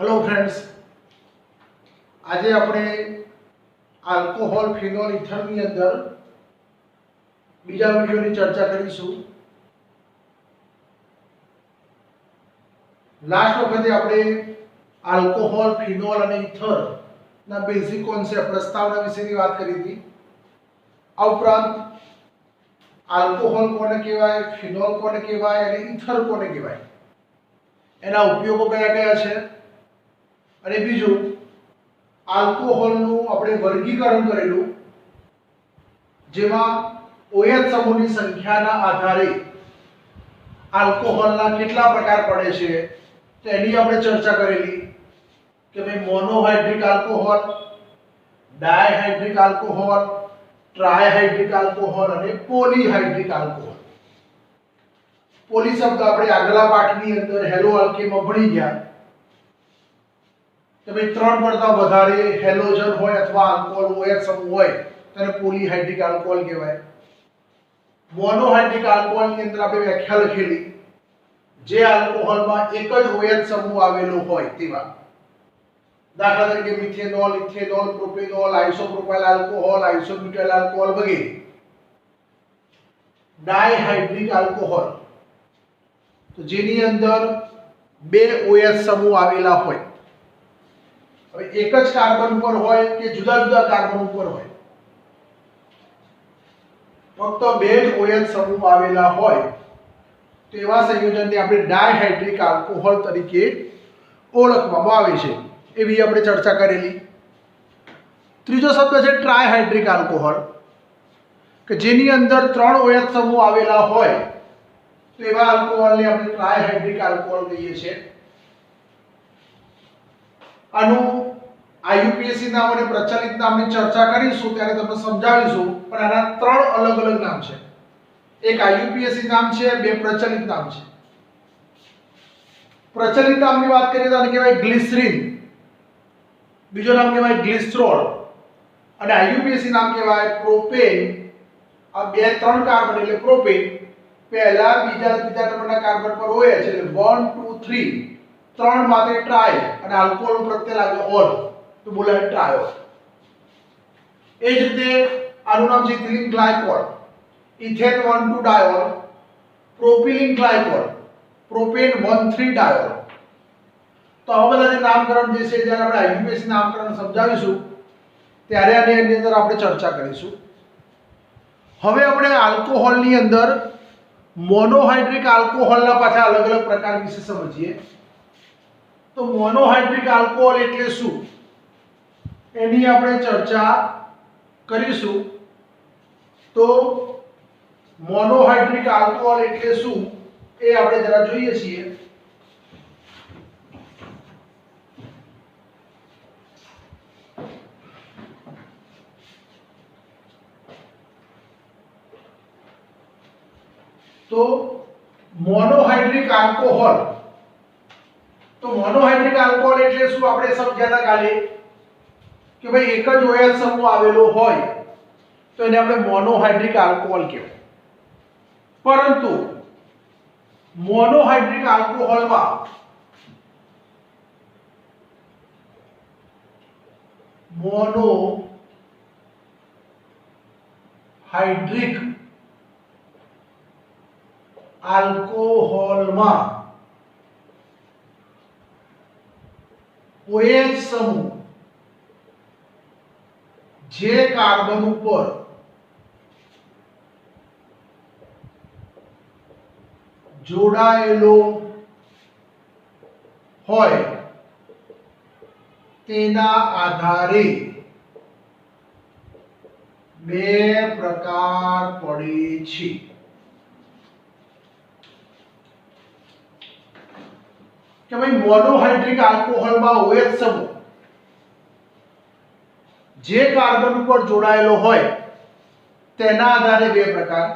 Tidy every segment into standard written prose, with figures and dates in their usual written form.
Hello friends, आज આપણે alcohol phenol ઇથરની અંદર બીજા વિડિયોની ચર્ચા કરીશું। લાસ્ટ વખતે આપણે આલ્કોહોલ ફિનોલ અને ઇથરના બેઝિક કોન્સેપ્ટ પ્રસ્તાવના વિશેની વાત કરી હતી। આ ઉપરાંત આલ્કોહોલ કોને કહેવાય, ફિનોલ કોને કહેવાય અને ઇથર કોને કહેવાય, એના ઉપયોગો કયા કયા છે અને બીજું આલ્કોહોલનું આપણે વર્ગીકરણ કરેલું, જેમાં OH સમૂહની સંખ્યાના આધારે આલ્કોહોલના કેટલા પ્રકાર પડે છે તેની આપણે ચર્ચા કરેલી કે ભાઈ મોનોહાઇડ્રિક આલ્કોહોલ, ડાયહાઇડ્રિક આલ્કોહોલ, ટ્રાયહાઇડ્રિક આલ્કોહોલ અને પોલીહાઇડ્રિક આલ્કોહોલ। પોલી શબ્દ આપણે આગલા પાઠની અંદર હેલો આલ્કેનમાં ભણી ગયા કે ભાઈ ત્રણ કરતા વધારે હેલોજન હોય અથવા આલ્કોહોલ OH સમૂહ હોય તેને પોલીહાઇડ્રિક આલ્કોહોલ કહેવાય। મોનોહાઇડ્રિક આલ્કોહોલની અંદર આપણે વ્યાખ્યા લખેલી, જે આલ્કોહોલમાં એક જ OH સમૂહ આવેલો હોય તેવા, દાખલા તરીકે methanol, ethanol, propanol, isopropyl alcohol, isobutyl alcohol વગેરે। ડાયહાઇડ્રિક આલ્કોહોલ તો જેની અંદર બે OH સમૂહ આવેલા હોય, હવે એક જ કાર્બન પર હોય કે જુદા જુદા કાર્બન ઉપર હોય, ફક્ત બે જ OH સમૂહ આવેલા હોય તેવા સંયોજનને આપણે ડાયહાઇડ્રિક આલ્કોહોલ તરીકે ઓળખવામાં આવે છે, એવી આપણે ચર્ચા કરેલી। ત્રીજો શબ્દ છે ટ્રાયહાઇડ્રિક આલ્કોહોલ કે જેની અંદર ત્રણ OH સમૂહ આવેલા હોય તો એવા આલ્કોહોલને આપણે ટ્રાયહાઇડ્રિક આલ્કોહોલ કહીએ છીએ। આનું IUPAC નામ અને પ્રચલિત નામની ચર્ચા કરીશું ત્યારે તમને સમજાવીશું, પણ આના ત્રણ અલગ અલગ નામ છે। એક IUPAC નામ છે, બે પ્રચલિત નામ છે। પ્રચલિત નામની વાત કરીએ તો આને કહેવાય ગ્લિસરીન, બીજો નામ કહેવાય ગ્લિસરોલ અને IUPAC નામ કહેવાય પ્રોપેન। આ બે ત્રણ કાર્બન એટલે પ્રોપેન, પહેલા બીજા ત્રીજા નંબરના કાર્બન પર OH એટલે 1 2 3, ત્રણ માટે ટ્રાય અને આલ્કોહોલ પ્રત્યે લાગે ઓલ તો બોલાય ટ્રાયોલ। એ જ રીતે આનું નામ છે ethylene glycol, ethane 1 2 diol, propylene glycol, propane 1 3 diol. તો આવા બધા જે નામકરણ જે છે જ્યારે આપણે IUPAC નામકરણ સમજાવીશું ત્યારે આની અંદર આપણે ચર્ચા કરીશું। હવે આપણે આલ્કોહોલની અંદર મોનોહાઇડ્રિક આલ્કોહોલના પાછા અલગ અલગ પ્રકાર વિશે સમજીએ। તો મોનોહાઇડ્રિક આલ્કોહોલ એટલે શું એની આપણે ચર્ચા કરીશું। તો મોનોહાઇડ્રિક આલ્કોહોલ એટલે શું એ આપણે જરા જોઈએ છીએ। તો મોનોહાઇડ્રિક આલ્કોહોલ, તો મોનોહાઇડ્રિક આલ્કોહોલ એટલે શું આપણે સમજ્યા હતા કાલે કે ભાઈ એક જ OH સમૂહ આવેલો હોય તો એને આપણે મોનોહાઇડ્રિક આલ્કોહોલ કહેવાય। પરંતુ મોનોહાઇડ્રિક આલ્કોહોલમાં મોનોહાઇડ્રિક આલ્કોહોલમાં OH સમૂહ જે કાર્બન ઉપર જોડાયેલો હોય તેના આધારે બે પ્રકાર પડે છે। કે ભાઈ મોનોહાઇડ્રિક આલ્કોહોલમાં OH સમૂહ જે કાર્બન ઉપર જોડાયેલો હોય તેના આધારે બે પ્રકાર।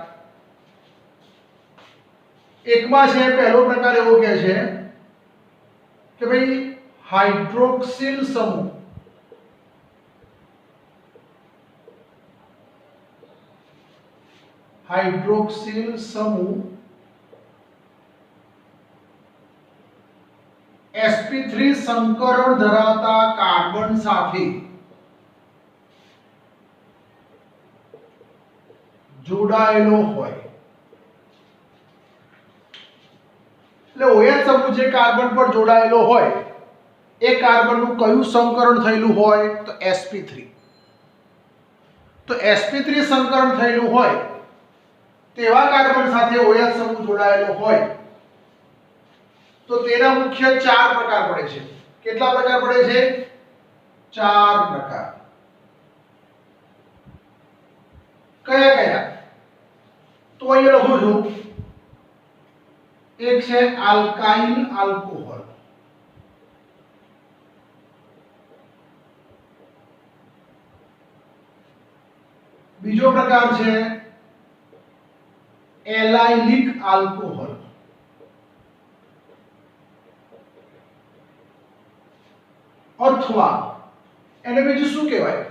એકમાં છે પહેલો પ્રકાર એવો કહે છે કે ભાઈ હાઇડ્રોક્સિલ સમૂહ, હાઇડ્રોક્સિલ સમૂહ sp3 સંકરણ ધરાવતા કાર્બન સાથે જોડાયેલો હોય, એટલે OH સમૂહ જે કાર્બન પર જોડાયેલો હોય એ કાર્બનનું કયું સંકરણ થયેલું હોય તો sp3. તો sp3 સંકરણ થયેલું હોય તેવા કાર્બન સાથે OH સમૂહ જોડાયેલો હોય તો તેના મુખ્ય 4 પ્રકાર પડે છે. કેટલા પ્રકાર પડે છે? 4 પ્રકાર. કયા કયા? તો અહીંયા લખું છું. એક છે આલ્કાઇલ આલ્કોહોલ, બીજો પ્રકાર છે એલાઇલિક આલ્કોહોલ, અથવા એને બીજું શું કહેવાય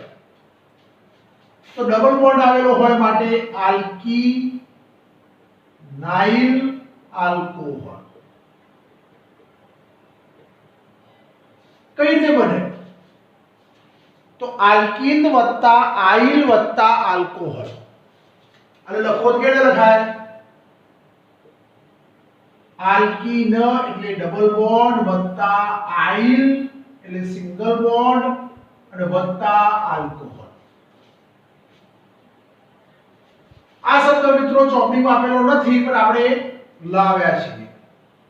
તો ડબલ બોન્ડ આવેલો હોય માટે આલ્કીનાઇલ આલ્કોહોલ. કઈ રીતે બને તો આલ્કીન વત્તા આઇલ વત્તા આલ્કોહોલ. અને લખો તો કેવી રીતે લખાય? આલ્કીન એટલે ડબલ બોન્ડ વત્તા આઇલ એટલે સિંગલ બોન્ડ અને વત્તા આલ્કોહોલ. આ શબ્દ મિત્રો ચોપડીમાં આપેલો નથી પણ આપણે લાવ્યા છીએ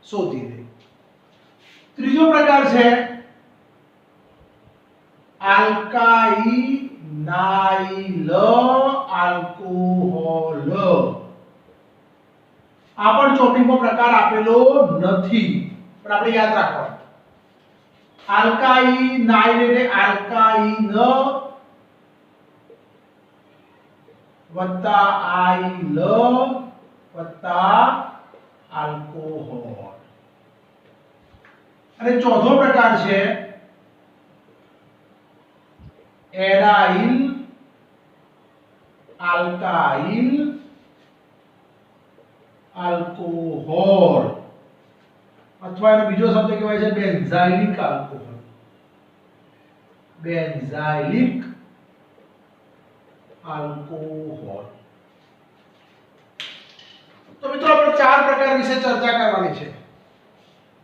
શોધીને. ત્રીજો પ્રકાર છે આલ્કાઇનાઇલ આલ્કોહોલ. આ પણ ચોપડીમાં પ્રકાર આપેલો નથી પણ આપણે યાદ રાખવાનું. આલ્કાઇનાઇલ એટલે આલ્કાઇન વત્તા આઇલ વત્તા આલ્કોહોલ. અને ચોથો પ્રકાર છે એરાઇલ આલ્કાઇલ આલ્કોહોલ, અથવા એનો બીજો શબ્દ કહેવાય છે બેન્ઝાઇલિક આલ્કોહોલ. Benzylic alcohol. તો મિત્રો આપણે 4 પ્રકાર વિશે ચર્ચા કરવાની છે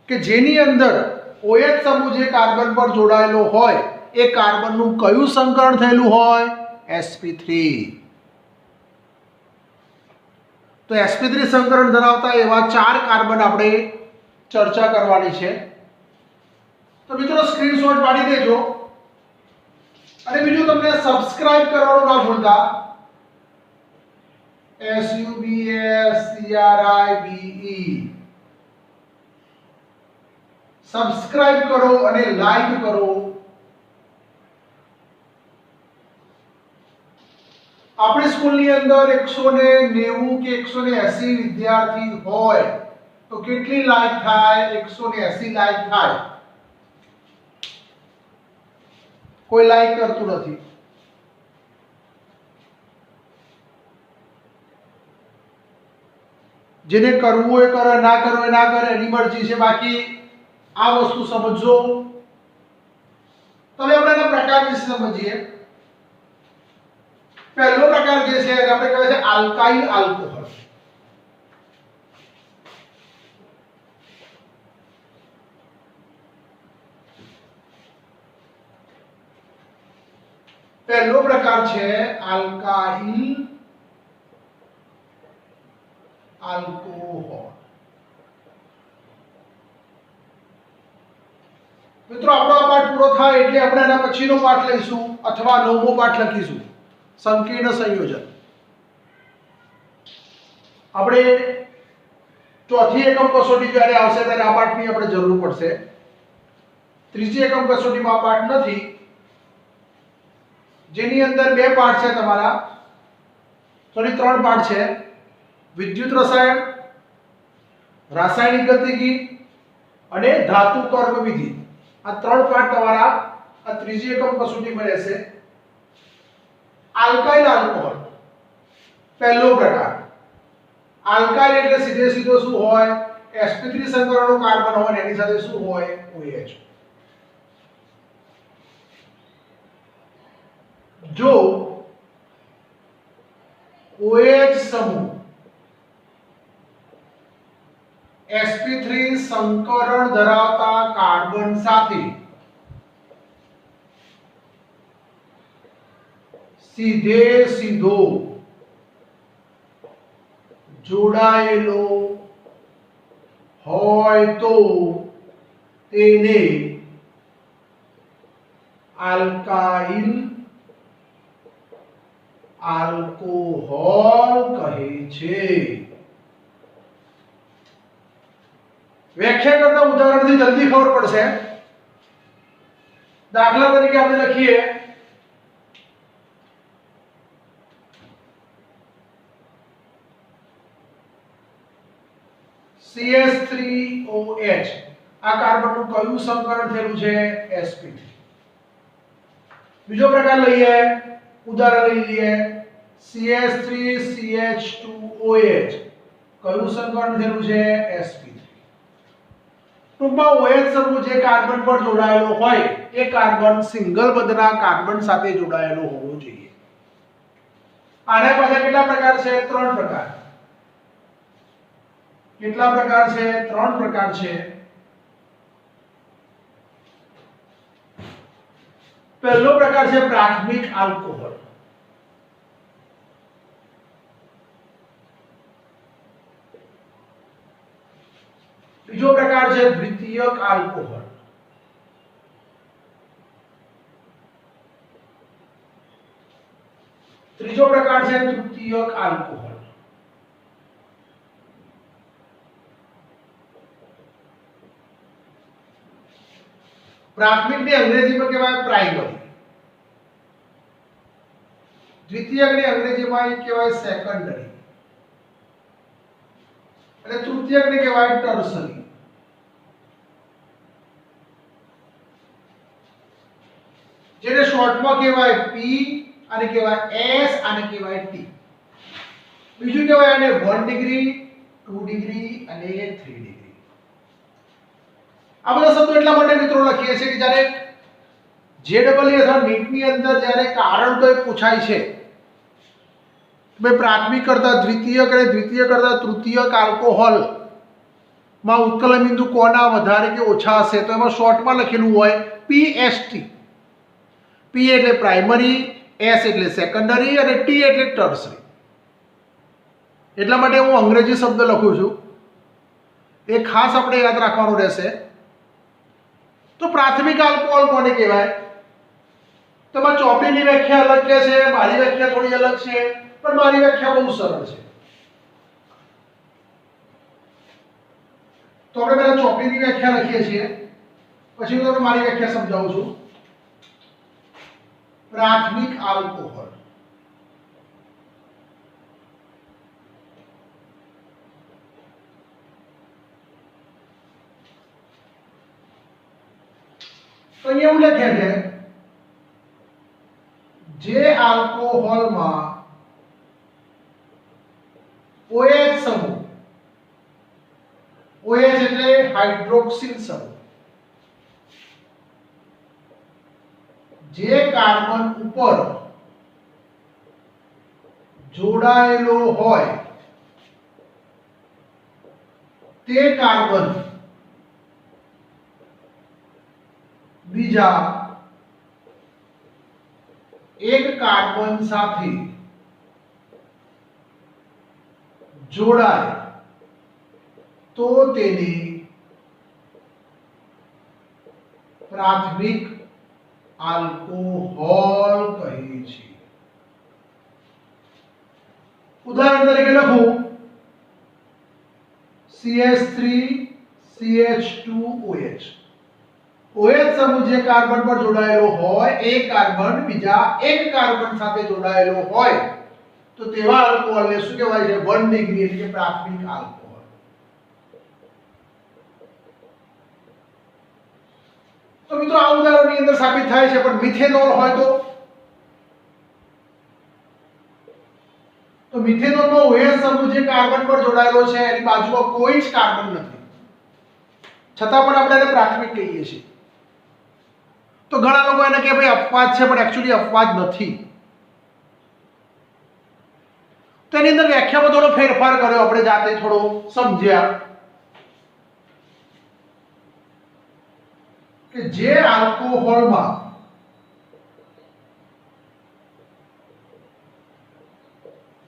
કે જેની અંદર OH સમૂહ જે કાર્બન પર જોડાયેલો હોય એ કાર્બનનું કયું સંકરણ થયેલું હોય? sp3. તો sp3 સંકરણ ધરાવતા એવા 4 કાર્બન આપણે ચર્ચા કરવાની છે. તો મિત્રો સ્ક્રીનશોટ પાડી દેજો. અને બીજું તમને સબસ્ક્રાઇબ કરવાનું ના ભૂલતા. SUBSCRIBE સબસ્ક્રાઇબ કરો અને લાઈક કરો. આપણી સ્કૂલની અંદર 190 કે 180 વિદ્યાર્થી હોય તો કેટલી લાઈક થાય? 180 લાઈક થાય. કોઈ લાઈક કરતું નથી. જેને કરવું હોય કરે, ના કરવું હોય ના કરે, એની મરજી છે. બાકી આ વસ્તુ સમજો. તો હવે આપણે એના પ્રકાર વિશે સમજીએ. પહેલો પ્રકાર જે છે એને આપણે કહેવાય છે આલ્કાઇલ આલ્કોહોલ. પહેલો પ્રકાર છે આલ્કાઇલ આલ્કોહોલ. મિત્રો આપણો આ પાઠ પૂરો થાય એટલે આપણે એના પછીનો પાઠ લઈશું અથવા 9મો પાઠ લખીશું, સંકીર્ણ સંયોજન. આપણે ચોથી એકમ કસોટી જ્યારે આવશે ત્યારે આ પાઠની આપણે જરૂર પડશે. ત્રીજી એકમ કસોટીમાં આ પાઠ નથી, જેની અંદર 2 પાઠ છે તમારા. સોરી 3 પાઠ છે. વિદ્યુત રસાયણ, રાસાયણિક ગતિકી અને ધાતુ કર્મ વિધિ. આ 3 પાઠ તમારા આ ત્રીજી એકમ કસોટીમાં રહેશે. આલ્કાઇલ આલ્કોહોલ પહેલો પ્રકાર. આલ્કાઇલ એટલે સીધે સીધો શું હોય? sp3 સંકરણનો કાર્બન હોય એની સાથે શું હોય OH। જો OH સમૂહ sp3 સંકરણ ધરાવતા કાર્બન સાથે સીધે સીધો જોડાયેલો હોય તો તેને આલ્કાઇલ આલ્કોહોલ કહે છે। વ્યાખ્યા કરતા ઉદાહરણથી જલ્દી ખબર પડશે। દાખલા તરીકે આપણે લખીએ CH3OH આ કાર્બનનું કયું સંકરણ થયેલું છે sp3। બીજો પ્રકાર લઈએ ઉદાહરણ લઈ લઈએ CH3CH2OH કયું સંકરણ થયેલું છે sp3। ટૂંકમાં OH સમૂહ જે કાર્બન પર જોડાયેલો હોય એ કાર્બન સિંગલ બંધના કાર્બન સાથે જોડાયેલો હોવો જોઈએ। આના પાછા કેટલા પ્રકાર છે ત્રણ પ્રકાર। કેટલા પ્રકાર છે ત્રણ પ્રકાર છે। પહેલો પ્રકાર છે પ્રાથમિક આલ્કોહોલ। બીજો પ્રકાર છે દ્વિતીયક આલ્કોહોલ। ત્રીજો પ્રકાર છે તૃતીયક આલ્કોહોલ। પ્રાથમિકને અંગ્રેજીમાં કહેવાય પ્રાઇમરી, દ્વિતીયકને અંગ્રેજીમાં કહેવાય સેકન્ડરી અને તૃતીયકને કહેવાય ટર્શરી। જેને શોર્ટમાં કહેવાય P અને કહેવાય S અને કહેવાય T। બીજું કહેવાય આને 1 ડિગ્રી 2 ડિગ્રી અને 3 ડિગ્રી। આ બધા શબ્દો એટલા માટે મિત્રો લખીએ છીએ કે જ્યારે JEE અથવા નીટની અંદર જ્યારે કારણ કોઈ પૂછાય છે કે પ્રાથમિક કરતા દ્વિતીયક અને દ્વિતીય કરતા તૃતીયક આલ્કોહોલ માં ઉત્કલન બિંદુ કોના વધારે કે ઓછા હશે તો એમાં શોર્ટમાં લખેલું હોય PST। P એટલે પ્રાઇમરી, S એટલે સેકન્ડરી અને T એટલે ટર્શરી। એટલા માટે હું અંગ્રેજી શબ્દ લખું છું, એ ખાસ આપણે યાદ રાખવાનું રહેશે। તો પ્રાથમિક આલ્કોહોલ કોને કહેવાય? તો માં ચોપડીની વ્યાખ્યા અલગ કે છે, મારી વ્યાખ્યા થોડી અલગ છે, પણ મારી વ્યાખ્યા બહુ સરળ છે। તો આપણે પહેલા ચોપડીની વ્યાખ્યા લખીએ છીએ, પછી હું તમને મારી વ્યાખ્યા સમજાવું છું। પ્રાથમિક આલ્કોહોલ તો અહીંયા એવું લખ્યા છે જે આલ્કોહોલમાં OH સમૂહ, OH એટલે હાઇડ્રોક્સિલ સમૂહ, જે કાર્બન ઉપર જોડાયેલો હોય તે કાર્બન બીજા એક કાર્બન સાથે જોડાય તો તેને પ્રાથમિક આલ્કોહોલ કહે છે। ઉદાહરણ તરીકે લખું CH3CH2OH। OH સમૂહ જે કાર્બન પર જોડાયેલો હોય એ કાર્બન બીજા એક કાર્બન સાથે જોડાયેલો હોય તો તેવા આલ્કોહોલને શું કહેવાય છે 1 ડિગ્રી એટલે કે પ્રાથમિક આલ્કોહોલ। તો મિત્રો આ ઉદાહરણની અંદર સાબિત થાય છે, પણ મિથેનોલ હોય તો મિથેનોલમાં OH સમૂહ જે કાર્બન પર જોડાયેલો છે એની બાજુમાં કોઈ જ કાર્બન નથી, છતાં પણ આપણે એને પ્રાથમિક કહીએ છીએ. તો ઘણા લોકો એને કહે ભાઈ અપવાદ છે, પણ એકચ્યુઅલી અપવાદ નથી. તો એની અંદર વ્યાખ્યામાં થોડો ફેરફાર કર્યો, આપણે જાતે થોડો સમજ્યા કે જે આલ્કોહોલમાં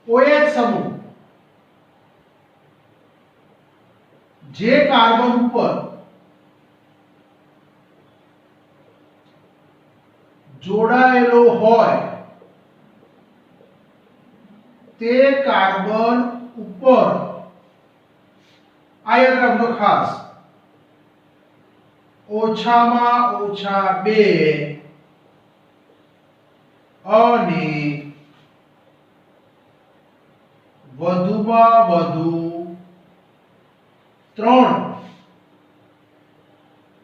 OH સમૂહ જે કાર્બન ઉપર જોડાયેલો હોય તે કાર્બન ઉપર, આ યાદ રાખજો ખાસ, ઓછામાં ઓછા 2 અને વધુમાં વધુ 3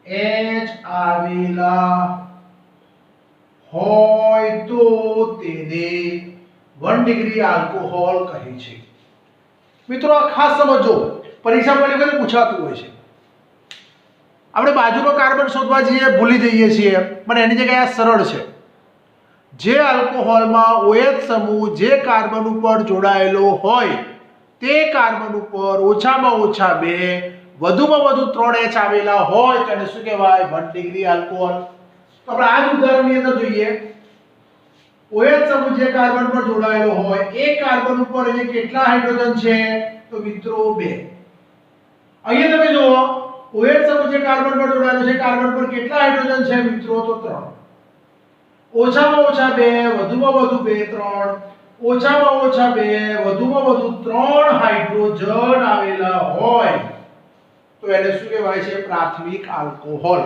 H આવેલા હોય તો તેને 1 ડિગ્રી આલ્કોહોલ કહે છે. મિત્રો આ ખાસ સમજો, પરીક્ષામાં વખતે પૂછાતું હોય છે. આપણે બાજુનો કાર્બન શોધવા જઈએ ભૂલી જઈએ છીએ, પણ એની જગ્યાએ આ સરળ છે. જે આલ્કોહોલમાં OH સમૂહ જે કાર્બન ઉપર જોડાયેલો હોય તે કાર્બન ઉપર ઓછામાં ઓછા 2 વધુમાં વધુ 3 H આવેલા હોય તેને શું કહેવાય? 1 ડિગ્રી આલ્કોહોલ. તો આપણે આ જ ઉદાહરણની અંદર જોઈએ. OH સમૂહ જે કાર્બન પર જોડાયેલો હોય એ કાર્બન ઉપર અહીંયા કેટલા હાઇડ્રોજન છે? તો મિત્રો 2. અહીંયા તમે જુઓ OH સમૂહ જે કાર્બન પર જોડાયેલો છે કાર્બન પર કેટલા હાઇડ્રોજન છે મિત્રો? તો 3. ઓછામાં ઓછા 2 વધુમાં વધુ 2 3, ઓછામાં ઓછા 2 વધુમાં વધુ 3 હાઇડ્રોજન આવેલા હોય તો એને શું કહેવાય છે? પ્રાથમિક આલ્કોહોલ.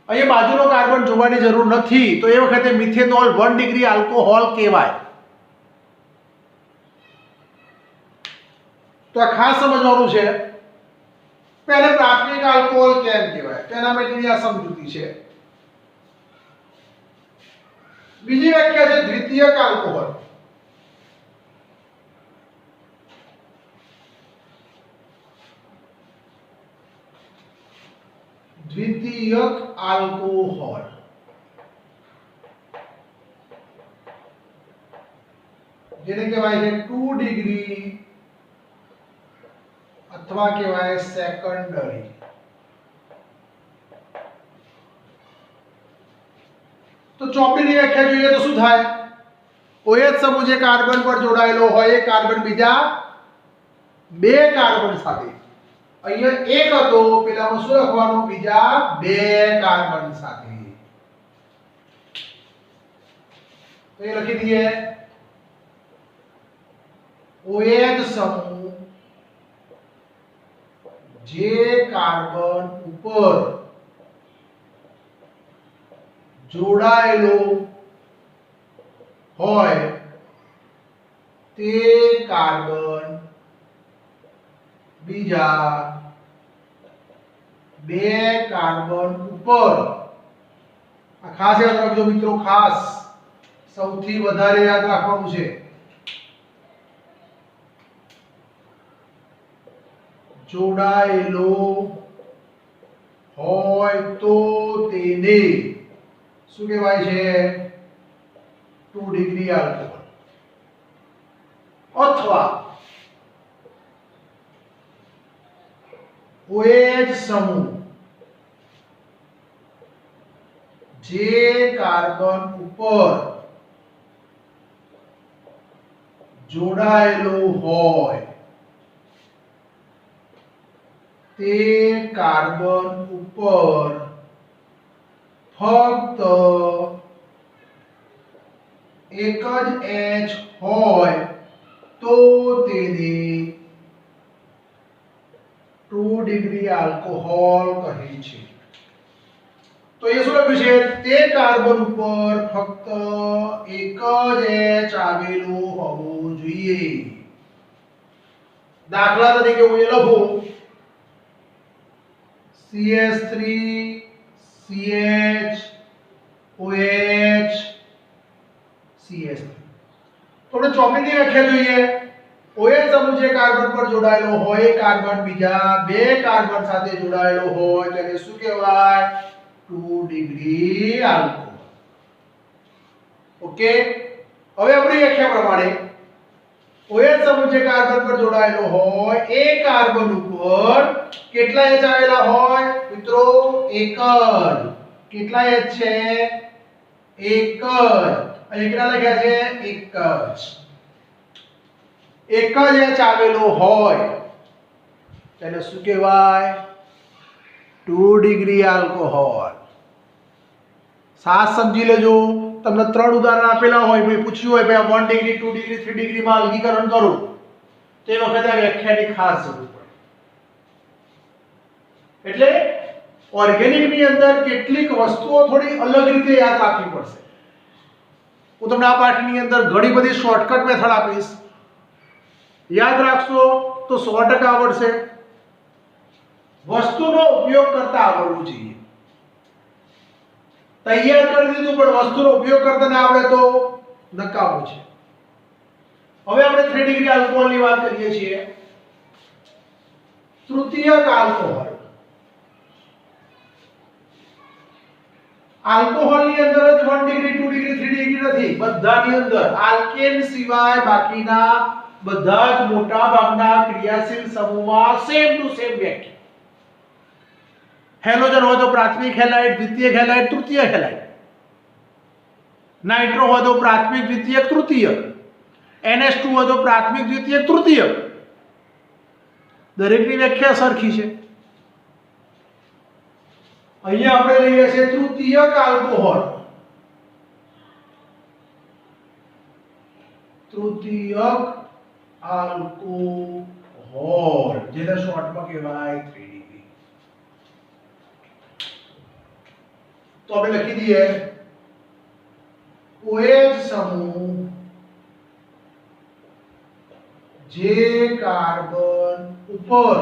અહીંયા બાજુનો કાર્બન જોવાની જરૂર નથી, તો એ વખતે મિથેનોલ 1 ડિગ્રી આલ્કોહોલ કહેવાય. તો આ ખાસ સમજવાનું છે. પહેલે પ્રાથમિક આલ્કોહોલ કેમ કહેવાય તેના માટેની આ સમજૂતી છે. બીજી વ્યાખ્યા છે દ્વિતીયક આલ્કોહોલ. દ્વિતીયક આલ્કોહોલ જેને કહેવાય છે 2 ડિગ્રી અથવા કહેવાય સેકન્ડરી. તો ચોપડીની વ્યાખ્યા જોઈએ તો શું થાય? OH સમૂહ જે કાર્બન પર જોડાયેલો હોય એ કાર્બન બીજા 2 કાર્બન સાથે, અહીંયા 1 હતો પેલામાં શું લખવાનું? બીજા 2 કાર્બન સાથે. તો એ લખી દઈએ OH સમૂહ જે કાર્બન ઉપર જોડાયેલો હોય તે કાર્બન બીજા 2 કાર્બન ઉપર, આ ખાસ યાદ રાખજો મિત્રો, ખાસ સૌથી વધારે યાદ રાખવાનું છે. જોડાયેલો હોય તો તેને શું કહેવાય છે? 2 ડિગ્રી આલ્કોહોલ. અથવા OH સમૂહ જે કાર્બન ઉપર જોડાયેલો હોય તે કાર્બન ઉપર ફક્ત એક જ H હોય તો તેને 2 ડિગ્રી આલ્કોહોલ કહે છે. તો એ શું લખ્યું છે? તે કાર્બન ઉપર ફક્ત એક જ H આવેલું હોવું જોઈએ. દાખલા તરીકે હું એ લખું CH3 CH OH CH3. તો આપણે ચોપડીની વ્યાખ્યા જોઈએ. OH સમૂહ જે કાર્બન પર જોડાયેલો હોય કાર્બન બીજા બે કાર્બન સાથે જોડાયેલો હોય તો એને શું કહેવાય 2 ડિગ્રી આલ્કોહોલ. ઓકે, હવે આપણી વ્યાખ્યા પ્રમાણે OH સમૂહ જે કાર્બન પર જોડાયેલો હોય એ કાર્બન ઉપર કેટલા H આવેલા હોય મિત્રો? એક જ. કેટલા H છે? એક જ. અહીં કેટલા લખ્યા છે? એક જ. એક જ H આવેલો હોય તેને શું કહેવાય? 2 ડિગ્રી આલ્કોહોલ. સાસ સમજી લેજો. તમને ત્રણ ઉદાહરણ આપેલા હોય, મેં પૂછ્યું હોય ભાઈ 1 ડિગ્રી 2 ડિગ્રી 3 ડિગ્રીમાં અલગીકરણ કરો તો એ વખતે આ વ્યાખ્યાની ખાસ જરૂર પડે. એટલે ઓર્ગેનિક ની અંદર કેટલીક વસ્તુઓ થોડી અલગ રીતે યાદ રાખવી પડશે. હું તમને આ પાઠની અંદર ઘણી બધી શોર્ટકટ મેથડ આપીશ. યાદ રાખશો તો 100% આવડશે. વસ્તુનો ઉપયોગ કરતા આવડવું જોઈએ. તૈયાર કરી દીધું પણ વસ્તુનો ઉપયોગ કરતા ના આવડે તો નકામું છે. હવે આપણે 3 ડિગ્રી આલ્કોહોલની વાત કરીએ છીએ. તૃતીયક આલ્કોહોલ. આલ્કોહોલની અંદર જ 1 ડિગ્રી 2 ડિગ્રી 3 ડિગ્રી નથી, બધાની અંદર આલ્કેન સિવાય બાકીના બધા જ મોટા ભાગના ક્રિયાશીલ સમૂહમાં સેમ ટુ સેમ વ્યાખ્યા. હેલોજન હોય તો પ્રાથમિક હેલાઇડ, દ્વિતીયક હેલાઇડ, તૃતીયક હેલાઇડ. નાઇટ્રો હોય તો પ્રાથમિક, દ્વિતીયક, તૃતીયક. NH2 હોય તો પ્રાથમિક, દ્વિતીયક, તૃતીયક. દરેકની વ્યાખ્યા સરખી છે. અહીંયા આપણે લઈએ છીએ તૃતીયક આલ્કોહોલ. તૃતીયક આલ્કોહોલ જેને શોર્ટમાં કહેવાય 3 ડિગ્રી. તો આપણે લખી દઈએ OH સમૂહ જે કાર્બન ઉપર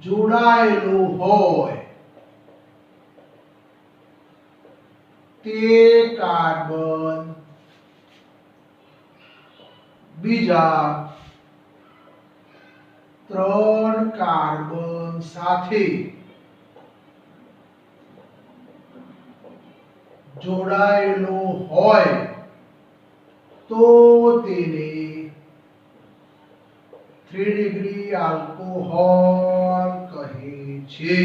જોડાયેલો હોય તે કાર્બન બીજા 3 કાર્બન સાથે જોડાયેલો હોય તો તેને 3 ડિગ્રી આલ્કોહોલ કહે છે.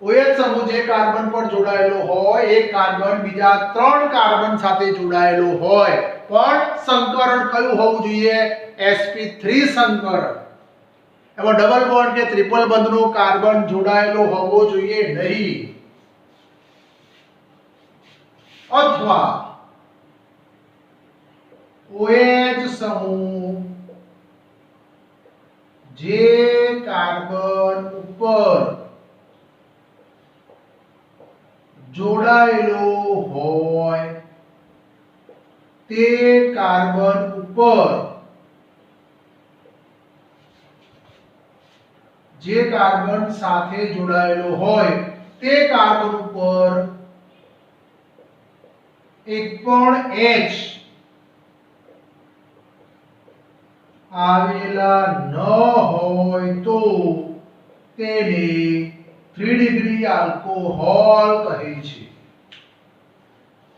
OH સમૂહ જે કાર્બન પર જોડાયેલો હોય એ કાર્બન બીજા 3 કાર્બન સાથે જોડાયેલો હોય પણ સંકરણ કયું હોવું જોઈએ? sp3 સંકરણ. એમાં ડબલ બોન્ડ કે ટ્રિપલ બંધનો કાર્બન જોડાયેલો હોવો જોઈએ નહીં. અથવા OH સમૂહ જે કાર્બન ઉપર જોડાયેલો હોય તે કાર્બન ઉપર જે કાર્બન સાથે જોડાયેલો હોય તે કાર્બન ઉપર એક પણ H આવેલા ન હોય તો તેને 3 ડિગ્રી આલ્કોહોલ કહે છે.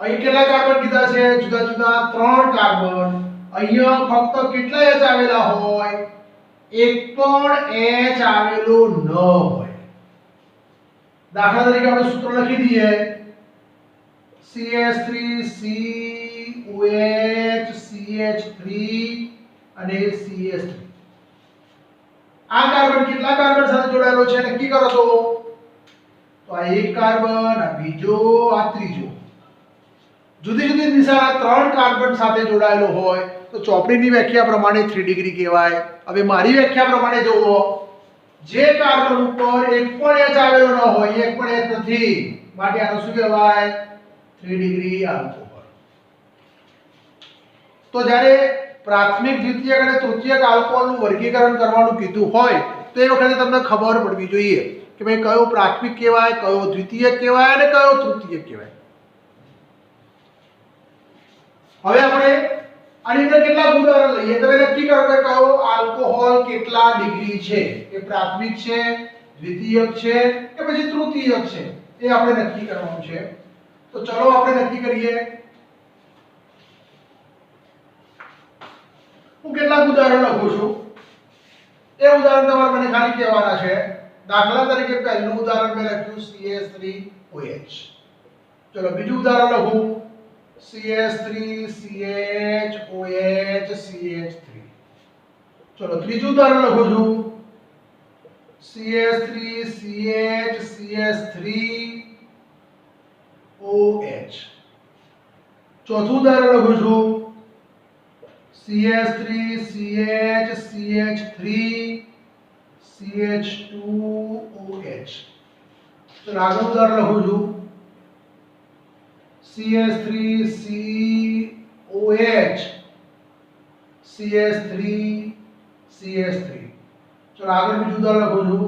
અહીં કેટલા કાર્બન કીધા છે? જુદા જુદા 3 કાર્બન. અહીંયા ફક્ત કેટલા H આવેલા હોય? એક પણ H આવેલો ન હોય. દાખલા તરીકે આપણે સૂત્ર લખી દઈએ CH3 COH CH3 અને CH3. આ કાર્બન કેટલા કાર્બન સાથે જોડાયેલો છે નક્કી કરો તો આ એક કાર્બન, આ બીજો, આ ત્રીજો. જુદી જુદી દિશાના 3 કાર્બન સાથે જોડાયેલો હોય તો ચોપડીની વ્યાખ્યા પ્રમાણે 3 ડિગ્રી કહેવાય. હવે મારી વ્યાખ્યા પ્રમાણે જુઓ, જે કાર્બન ઉપર એક પણ H આવેલો ન હોય, એક પણ H નથી, માટે આનું શું કહેવાય? 3 ડિગ્રી આલ્કોહોલ. તો જ્યારે પ્રાથમિક, દ્વિતીયક અને તૃતીયક આલ્કોહોલનું વર્ગીકરણ કરવાનું કીધું હોય તો એ વખતે તમને ખબર પડવી જોઈએ કે ભાઈ કયો પ્રાથમિક કહેવાય, કયો દ્વિતીયક કહેવાય અને કયો તૃતીયક કહેવાય. હવે આપણે આની અંદર કેટલાક ઉદાહરણ લઈએ. તમે નક્કી કરો કે કયો આલ્કોહોલ કેટલા ડિગ્રી છે, એ પ્રાથમિક છે, દ્વિતીયક છે કે પછી તૃતીયક છે, એ આપણે નક્કી કરવાનું છે. તો ચલો આપણે નક્કી કરીએ. હું કેટલાક ઉદાહરણ લખું છું, એ ઉદાહરણ તમારે મને ખાલી કહેવાના છે. દાખલા તરીકે પહેલું ઉદાહરણ મેં લખ્યું CH3OH. ચલો બીજું ઉદાહરણ લખું CH3CHOH CH3. ચલો ત્રીજું ઉદાહરણ લખું છું CH3CH3OH. ચોથું ઉદાહરણ લખું છું CH3CH3CH2OH. ચલો આગળ ઉદાહરણ લખું છું CH3COH CH3CH3. ચલો આગળ બીજું ઉદાહરણ લખું છું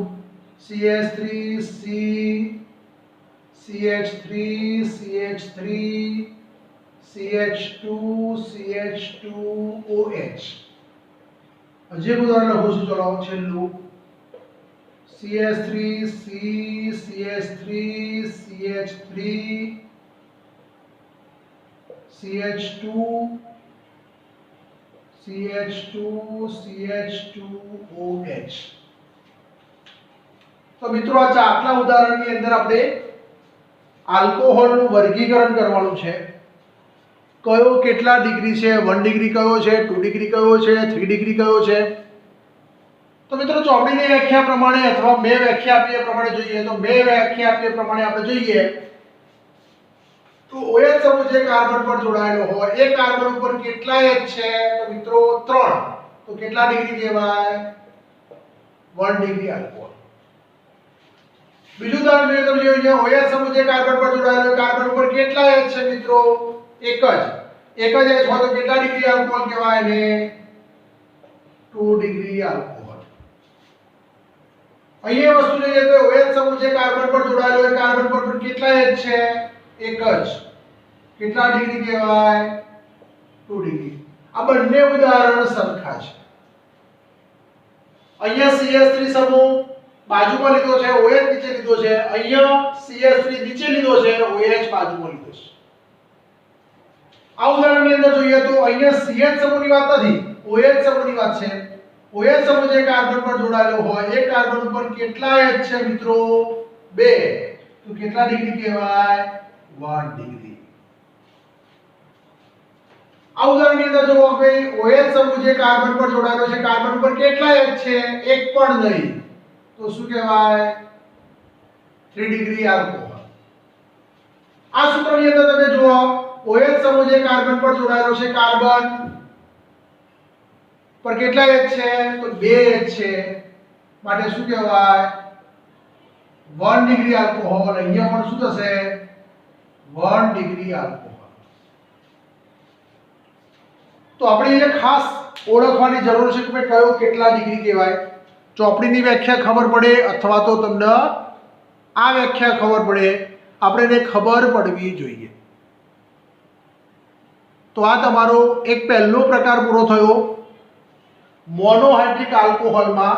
CH3CH3CH3 CH2CH2OH. હજી એક ઉદાહરણ લખું છું. ચલો છેલ્લું CH3CH3CH3 CH2CH2OH. તો મિત્રો આ આટલા ઉદાહરણની અંદર આપણે આલ્કોહોલનું વર્ગીકરણ કરવાનું છે. કયો કેટલા ડિગ્રી છે, 1 ડિગ્રી કયો છે, 2 ડિગ્રી કયો છે, 3 ડિગ્રી કયો છે. તો મિત્રો ચોપડીની વ્યાખ્યા પ્રમાણે અથવા મેં વ્યાખ્યા આપી એ પ્રમાણે જોઈએ તો મેં વ્યાખ્યા આપી એ પ્રમાણે આપણે જોઈએ તો OH સમૂહ જે કાર્બન પર જોડાયેલો હોય એ કાર્બન ઉપર કેટલા H છે? તો મિત્રો 3. તો કેટલા ડિગ્રી કહેવાય? 1 ડિગ્રી આલ્કોહોલ. બીજું ઉદાહરણ જોઈએ તો જોઈએ OH સમૂહ જે કાર્બન પર જોડાયેલો કાર્બન ઉપર કેટલા H છે મિત્રો? એક જ H હોય તો કેટલા ડિગ્રી આલ્કોહોલ કહેવાય ને? 2 ડિગ્રી આલ્કોહોલ. અહીંયા વસ્તુ જોઈએ તો OH સમૂહ જે કાર્બન પર જોડાયેલો હોય કાર્બન પર પણ કેટલા H છે? એક જ. કેટલા ડિગ્રી કહેવાય? 2 ડિગ્રી. આ બંને ઉદાહરણ સરખા છે. અહીંયા CH3 સમૂહ બાજુમાં લીધો છે, OH નીચે લીધો છે. અહીંયા CH3 નીચે લીધો છે, OH બાજુમાં લીધો છે. આ ઉદાહરણની અંદર જોઈએ તો અહીંયા CH સમૂહની વાત નથી, OH સમૂહની વાત છે. OH સમૂહ જે કાર્બન પર જોડાયેલો હોય એ કાર્બન ઉપર કેટલા H છે મિત્રો? 2. તો કેટલા ડિગ્રી કહેવાય? 1 ડિગ્રી. આ ઉદાહરણની અંદર જો ભાઈ OH સમૂહ જે કાર્બન પર જોડાયેલો છે કાર્બન ઉપર કેટલા H છે? એક પણ નહીં. તો શું કહેવાય? 3 ડિગ્રી આલ્કોહોલ. આ સૂત્રની અંદર તમે જુઓ OH સમૂહ જે કાર્બન પર જોડાયેલો છે કાર્બન પર કેટલા H છે? તો 2 H છે. માટે શું કહેવાય? 1 ડિગ્રી આલ્કોહોલ. અહીંયા પણ શું થશે? 1 ડિગ્રી આલ્કોહોલ. તો આપણે એને ખાસ ઓળખવાની જરૂર છે કે કયો કેટલા ડિગ્રી કહેવાય. ચોપડીની વ્યાખ્યા ખબર પડે અથવા તો તમને આ વ્યાખ્યા ખબર પડે, આપણે એને ખબર પડવી જોઈએ. તો આ તમારો એક પહેલો પ્રકાર પૂરો થયો. મોનોહાઇડ્રિક આલ્કોહોલમાં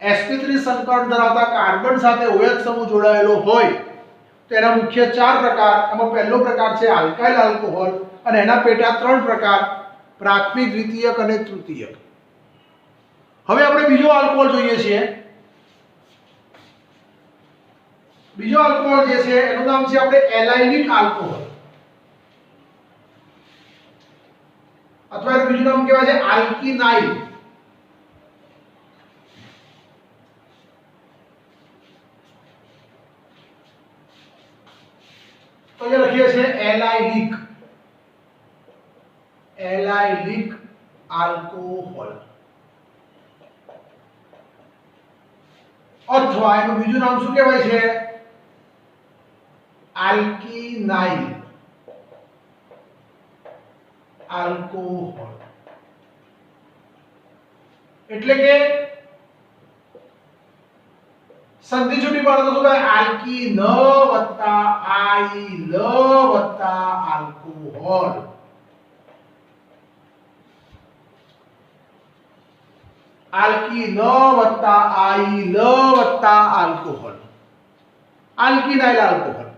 sp3 સંકળ ધરાવતા કાર્બન સાથે OH સમૂહ જોડાયેલો હોય તો એના મુખ્ય 4 પ્રકાર. એમાં પહેલો પ્રકાર છે આલ્કાઇલ આલ્કોહોલ અને એના પેટા 3 પ્રકાર: પ્રાથમિક, દ્વિતીયક અને તૃતીયક. હવે આપણે બીજો આલ્કોહોલ જોઈએ છીએ. બીજો આલ્કોહોલ જે છે એનું નામ છે આપણે એલાઇલિક આલ્કોહોલ અથવા એનું બીજું નામ કહેવાય છે આલ્કિનાઇલ. તો ये લખીએ છે એલાઇલિક આલ્કોહોલ અથવા એનું બીજું નામ શું કહેવાય છે? આલ્કિનાઇલ આલ્કોહોલ. એટલે કે સંધિ છૂટી પાડો તો શું થાય? આલ્કિન વત્તા આઇલ વત્તા આલ્કોહોલ. આલ્કીન વત્તા આઇલ વત્તા આલ્કોહોલ, આલ્કિનાઇલ આલ્કોહોલ.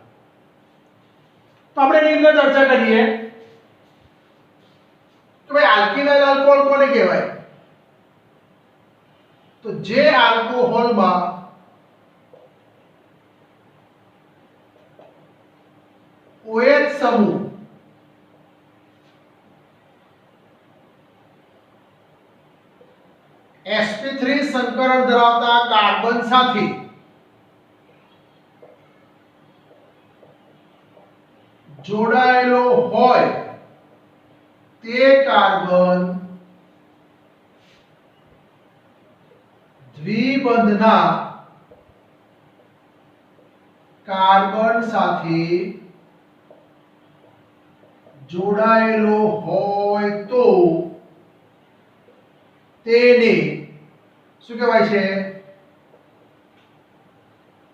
તો આપણે એની અંદર ચર્ચા કરીએ તો ભાઈ આલ્કિનાઇલ આલ્કોહોલ કોને કહેવાય? તો જે આલ્કોહોલમાં OH સમૂહ sp3 સંકરણ ધરાવતા કાર્બન સાથે જોડાયેલો હોય તે કાર્બન દ્વિબંધના કાર્બન સાથે જોડાયેલો હોય તો તેને શું કહેવાય છે?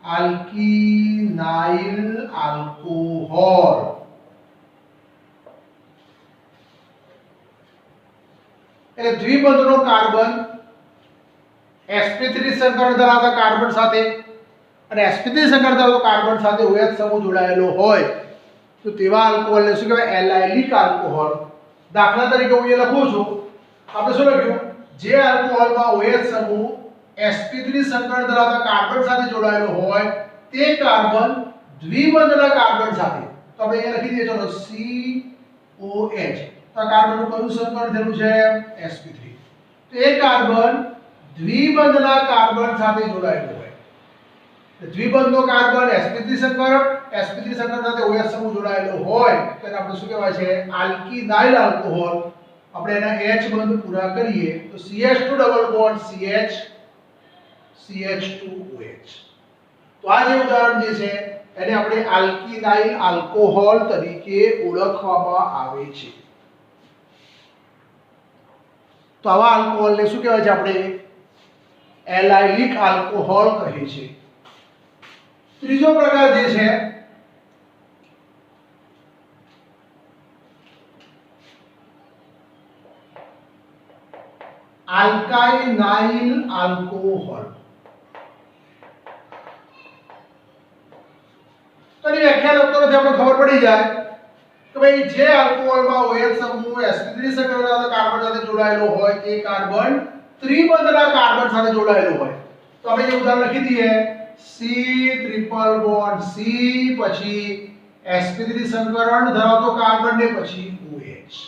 આલ્કિનાઇલ આલ્કોહોલ. એટલે દ્વિબંધનો કાર્બન sp3 સંકરણ ધરાવતા કાર્બન સાથે અને sp3 સંકરણ ધરાવતા કાર્બન સાથે OH સમૂહ જોડાયેલો હોય તો તેવા આલ્કોહોલને શું કહેવાય? Allylic alcohol. દાખલા તરીકે હું અહીંયા લખું છું. આપણે શું લખ્યું? જે આલ્કોહોલમાં OH સમૂહ sp3 સંકરણ ધરાવતા કાર્બન સાથે જોડાયેલો હોય તે કાર્બન દ્વિબંધના કાર્બન સાથે, તો આપણે અહીંયા લખી દઈએ ચલો COH. તો આ કાર્બનનું કયું સંકરણ થયેલું છે? sp3. તો એ કાર્બન દ્વિબંધના કાર્બન સાથે જોડાયેલો હોય. દ્વિબંધનો કાર્બન sp3 સંકરણ સાથે OH સમૂહ જોડાયેલો હોય તેને આપણે શું કહેવાય છે? આલ્કિનાઇલ આલ્કોહોલ. આપણે એના H બંધ પૂરા કરીએ તો CH2 double bond CH CH2OH. તો આ જે ઉદાહરણ જે છે એને આપણે આલ્કિનાઇલ આલ્કોહોલ તરીકે ઓળખવામાં આવે છે. તો આવા આલ્કોહોલને શું કહેવાય છે? આપણે એલાઇલિક આલ્કોહોલ કહે છે. ત્રીજો પ્રકાર જે છે આલ્કાઇનાઇલ આલ્કોહોલ. તો એની વ્યાખ્યા લખતો નથી, આપણે ખબર પડી જાય કે ભાઈ જે આલ્કોહોલમાં OH સમૂહ sp3 સંકરણ કાર્બન સાથે જોડાયેલો હોય તે કાર્બન ત્રિબંધના કાર્બન સાથે જોડાયેલો હોય. તો આપણે જે ઉદાહરણ લખી દઈએ C ટ્રિપલ બોન્ડ C, પછી sp3 સંકરણ ધરાવતો કાર્બન ને પછી OH.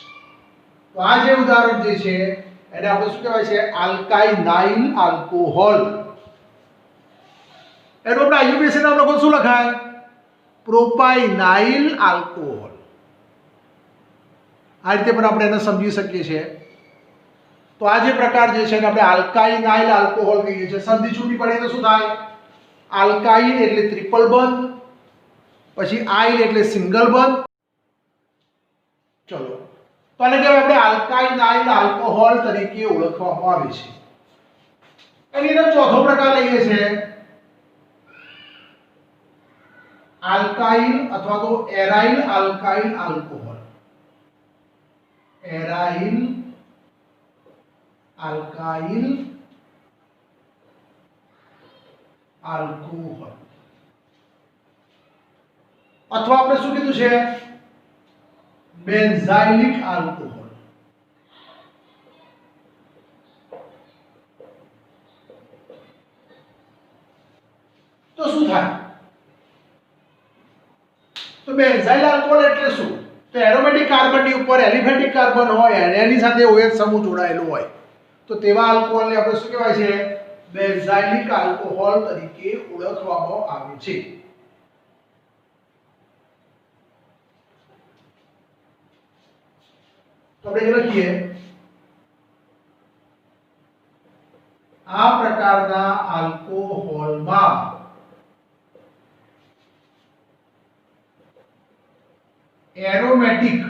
તો આ જે ઉદાહરણ જે છે એને આપણે શું કહેવાય છે? આલ્કાઇનાઇલ આલ્કોહોલ. એનું આપણે IUPAC નામ લખો શું લખાય? પ્રોપાઇનાઇલ આલ્કોહોલ. આ રીતે પણ આપણે એને સમજી શકીએ છીએ. તો આ જે પ્રકાર જે છે એને આપણે આલ્કાઇનાઇલ આલ્કોહોલ કહીએ છીએ. સંધિ છૂટી પડે તો શું થાય? આલ્કાઇલ એટલે ટ્રિપલ બંધ, પછી આઇલ એટલે સિંગલ બંધ. ચલો, તો આને કહેવાય આપણે આલ્કાઇનાઇલ આલ્કોહોલ તરીકે ઓળખવામાં આવે છે. એની અંદર ચોથો પ્રકાર લઈએ છે આલ્કાઇલ અથવા તો aryl alkyl alcohol. Aryl alkyl alcohol અથવા આપણે શું કીધું છે? Benzylic alcohol. તો શું થાય? તો બેન્ઝાઇલ આલ્કોહોલ એટલે શું? તો એરોમેટિક કાર્બનની ઉપર એલિફેટિક કાર્બન હોય અને એની સાથે OH સમૂહ જોડાયેલો હોય તો તેવા આલ્કોહોલને આપણે શું કહેવાય છે? બેન્ઝાઇલિક આલ્કોહોલ તરીકે ઓળખવામાં આવે છે. તો આપણે લખીએ આ પ્રકારના આલ્કોહોલમાં એરોમેટિક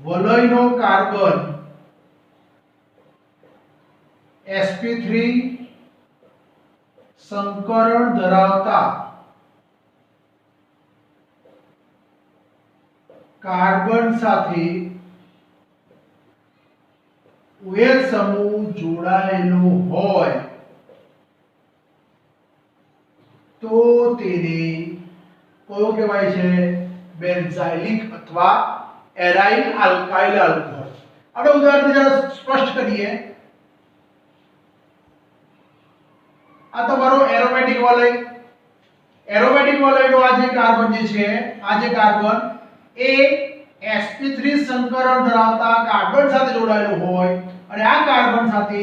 વલયનો કાર્બન sp3 સંકરણ ધરાવતા કાર્બન સાથે OH સમૂહ જોડાયેલો હોય તો તેને કયો કહેવાય છે? બેન્ઝાઇલિક અથવા એરાઇલ આલ્કાઇલ આલ્કોહોલ. આપણે ઉદાહરણ જરા સ્પષ્ટ કરીએ. આ તમારો એરોમેટિક વલય. એરોમેટિક વલયનો આ જે કાર્બન જે છે, આ જે કાર્બન એ sp3 સંકરણ ધરાવતા કાર્બન સાથે જોડાયેલો હોય અને આ કાર્બન સાથે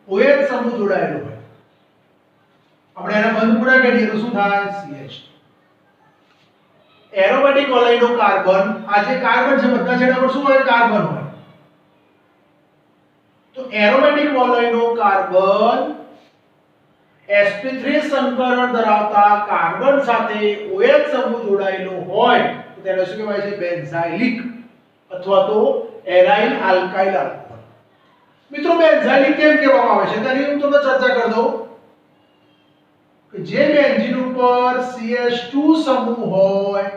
OH સમૂહ જોડાયેલો હોય. આપણે એને બંધ પૂરા કરીએ તો શું થાય? CH. એરોમેટિક વલયનો કાર્બન, આ જે કાર્બન છે બધા છેડા પર શું હોય? કાર્બન હોય. તો એરોમેટિક વલયનો કાર્બન sp3 સંકરણ ધરાવતા કાર્બન સાથે OH સમૂહ જોડાયેલો હોય તો તેને શું કહેવાય છે? બેન્ઝાઇલિક અથવા તો એરાઇલ આલ્કાઇલ આલ્કોહોલ. મિત્રો બેન્ઝાઇલિક કેમ કહેવામાં આવે છે તેની હું તમને ચર્ચા કરી દઉં. જે બેન્ઝીન ઉપર CH2 સમૂહ હોય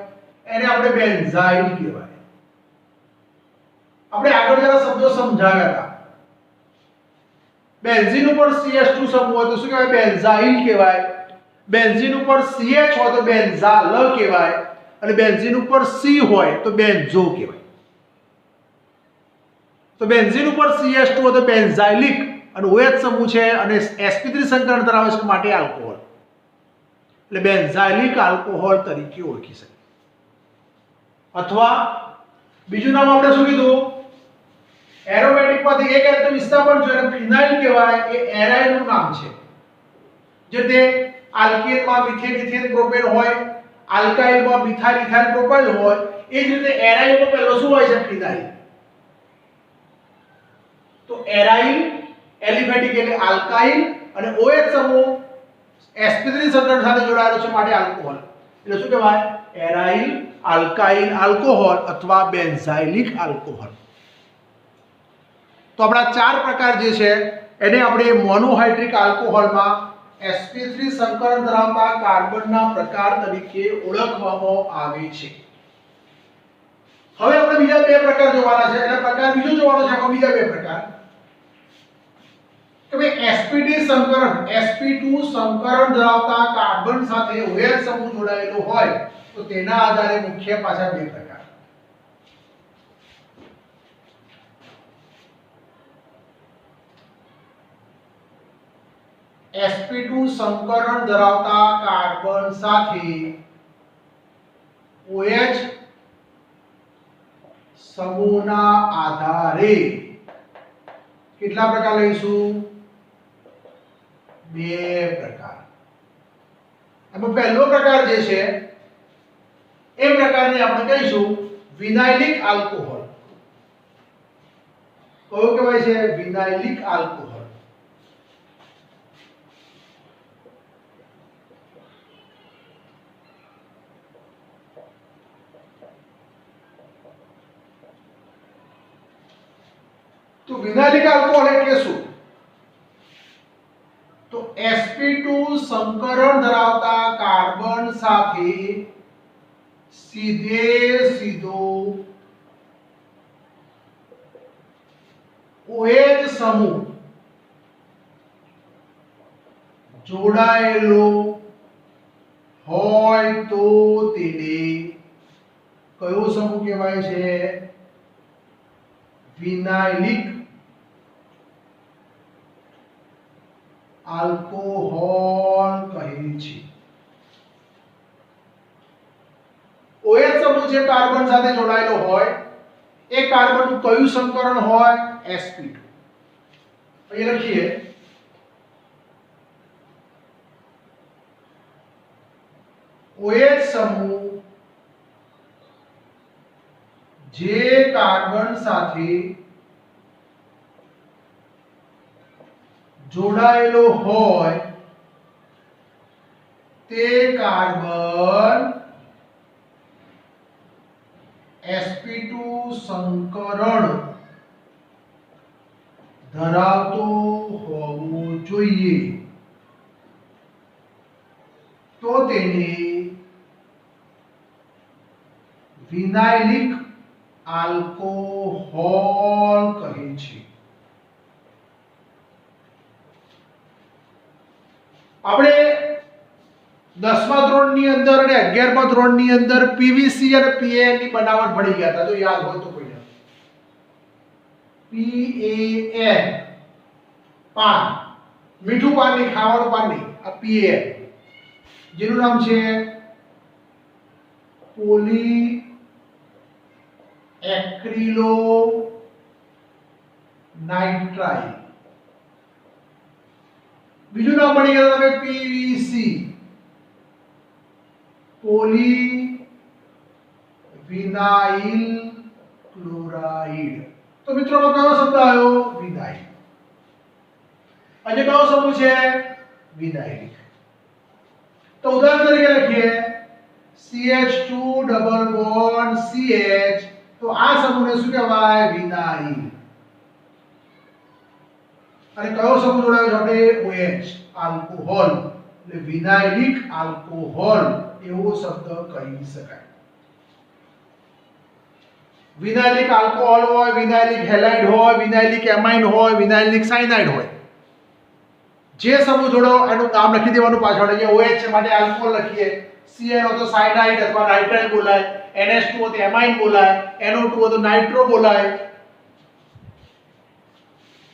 એને આપણે બેન્ઝાઇલ કહેવાય. આપણે આગળ જરા શબ્દો સમજાવ્યા હતા. બેન્ઝીન ઉપર CH2 સમૂહ હોય તો શું કહેવાય? બેન્ઝાઇલ કહેવાય. બેન્ઝીન ઉપર CH હોય તો બેન્ઝાલ કહેવાય અને બેન્ઝીન ઉપર C હોય તો બેન્ઝો કહેવાય. તો બેન્ઝીન ઉપર CH2 હોય તો બેન્ઝાઇલિક અને OH સમૂહ છે અને sp3 સંકરણ ધરાવે છે માટે આલ્કોહોલ. એટલે બેન્ઝાઇલિક આલ્કોહોલ તરીકે ઓળખી શકાય. અથવા બીજું નામ આપણે શું કીધું? એરોમેટિક માંથી એક એટમ વિસ્થાપન છે અને ફિનાઇલ કહેવાય. એ એરાઇલ નું નામ છે. જે તે આલ્કેનમાં મિથેન ઇથેન પ્રોપેન હોય, આલ્કાઇલમાં મિથાઇલ ઇથાઇલ પ્રોપાઇલ હોય, એ જ રીતે એરાઇલમાં પહેલો શું હોય છે? ફિનાઇલ. તો એરાઇલ એલિફેટિક એટલે આલ્કાઇલ અને OH સમૂહ sp3 સંકરણ સાથે જોડાયેલો છે માટે આલ્કોહોલ. એટલે શું કહેવાય? એરાઇલ આલ્કાઇલ આલ્કોહોલ અથવા બેન્ઝાઇલિક આલ્કોહોલ. તો આપણા ચાર પ્રકાર જે છે એને આપણે મોનોહાઇડ્રિક આલ્કોહોલમાં sp3 સંકરણ ધરાવતા કાર્બનના પ્રકાર તરીકે ઓળખવામાં આવે છે. હવે આપણે બીજા બે પ્રકાર જોવાના છે. એટલે પ્રકાર બીજો જોવાનો છે આપણે બીજા બે પ્રકાર. કે ભાઈ sp2 સંકરણ ધરાવતા કાર્બન સાથે OH સમૂહ જોડાયેલો હોય તો તેના આધારે મુખ્ય પાછા બે પ્રકાર. sp2 સંકરણ ધરાવતા કાર્બન સાથે OH સમૂહના આધારે કેટલા પ્રકાર લઈશું? બે પ્રકાર. એમાં પહેલો પ્રકાર જે છે એ પ્રકારને આપણે કહીશું વિનાઇલિક આલ્કોહોલ. કયો કહેવાય છે? વિનાઇલિક આલ્કોહોલ. તો વિનાઇલિક આલ્કોહોલ એટલે શું? તો sp2 સંકરણ ધરાવતા કાર્બન સાથે સીધો OH સમૂહ જોડાયેલો હોય તો તેને કયો સમૂહ કહેવાય છે? વિનાઇલિક આલ્કોહોલ કહે છે. OH સમૂહ જે કાર્બન સાથે જોડાયેલો હોય એ કાર્બનનું કયું સંકરણ હોય? sp2. અહીં લખીએ OH સમૂહ જે કાર્બન સાથે જોડાયેલો હોય તે કાર્બન sp2 સંકરણ ધરાવતો હોવો જોઈએ તો તેને વિનાઇલિક આલ્કોહોલ કહે છે. આપણે 10મા ધોરણની અંદર અને 11મા ધોરણની અંદર પીવીસી અને પીએન ની બનાવટ ભણી ગયા હતા, જો યાદ હોય તો કોઈને. PAN પાન, મીઠું પાન નહીં, ખાવાનું પાન નહીં, આ PAN જેનું નામ છે પોલી એક્રિલો નાઇટ્રાઇલ. બીજું નામ ભણી ગયા તમે પીવીસી, પોલી વિનાઇલ ક્લોરાઇડ. તો મિત્રો કયો શબ્દ આવ્યો? વિનાઇલ. આજે કયો સમૂહ છે? વિનાઇલિક. તો ઉદાહરણ તરીકે લખીએ CH2 ડબલ બોન્ડ CH, તો આ સમૂહને શું કહેવાય? વિનાઇલ. અને કયો સમૂહ જોડાયો છે આપણે? OH, alcohol. એટલે વિનાઇલિક આલ્કોહોલ એવો શબ્દ કહી શકાય. વિનાઇલિક આલ્કોહોલ હોય, વિનાઇલિક હેલાઇડ હોય, વિનાઇલિક એમાઇન હોય, વિનાઇલિક સાયનાઇડ હોય, જે સમૂહ જોડો એનું નામ લખી દેવાનું પાછળ. અહીંયા OH છે માટે આલ્કોહોલ લખીએ, CN હોય તો સાયનાઇડ અથવા નાઇટ્રાઇલ બોલાય, NH2 હોય તો એમાઇન બોલાય, NO2 હોય તો નાઇટ્રો બોલાય.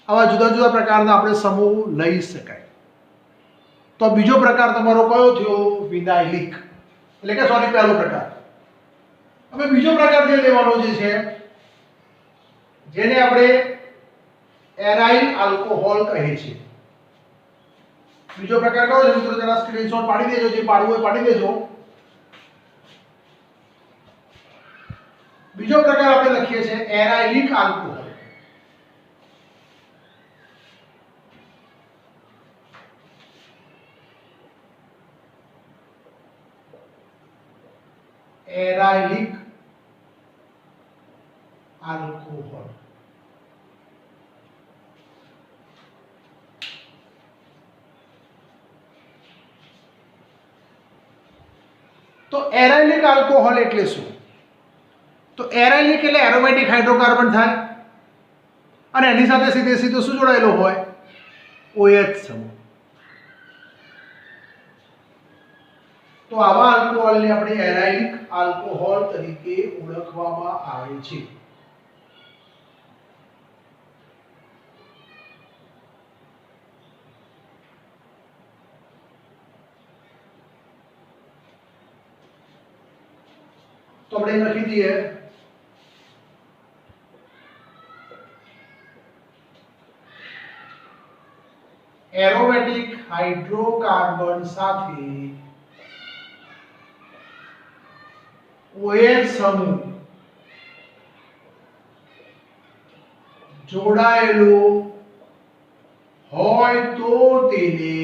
આવા જુદા જુદા પ્રકારના આપણે સમૂહ લઈ શકાય. તો બીજો પ્રકાર તમારો કયો થયો? વિનાઇલિક. એટલે કે સોરી, પહેલો પ્રકાર. હવે બીજો પ્રકાર જે લેવાનો જે છે, જેને આપણે એરાઇલ આલ્કોહોલ કહે છે. બીજો પ્રકાર કયો છે મિત્રો? જરા સ્ક્રીનશોટ પાડી દેજો, જે પાડવું હોય પાડી દેજો. બીજો પ્રકાર આપણે લખીએ છીએ એરાઇલિક આલ્કોહોલ. એરાઇલિક આલ્કોહોલ. તો એરાઇલિક આલ્કોહોલ એટલે શું? તો એરાઇલિક એટલે એરોમેટિક હાઇડ્રોકાર્બન થાય અને એની સાથે સીધે સીધો શું જોડાયેલો હોય? OH સમૂહ. તો આવા આલ્કોહોલને આપણે એરાઇલિક આલ્કોહોલ તરીકે ઓળખવામાં આવે છે. તો આપણે લખી દઈએ એરોમેટિક હાઇડ્રોકાર્બન સાથે OH સમૂહ જોડાયેલો હોય તો તેને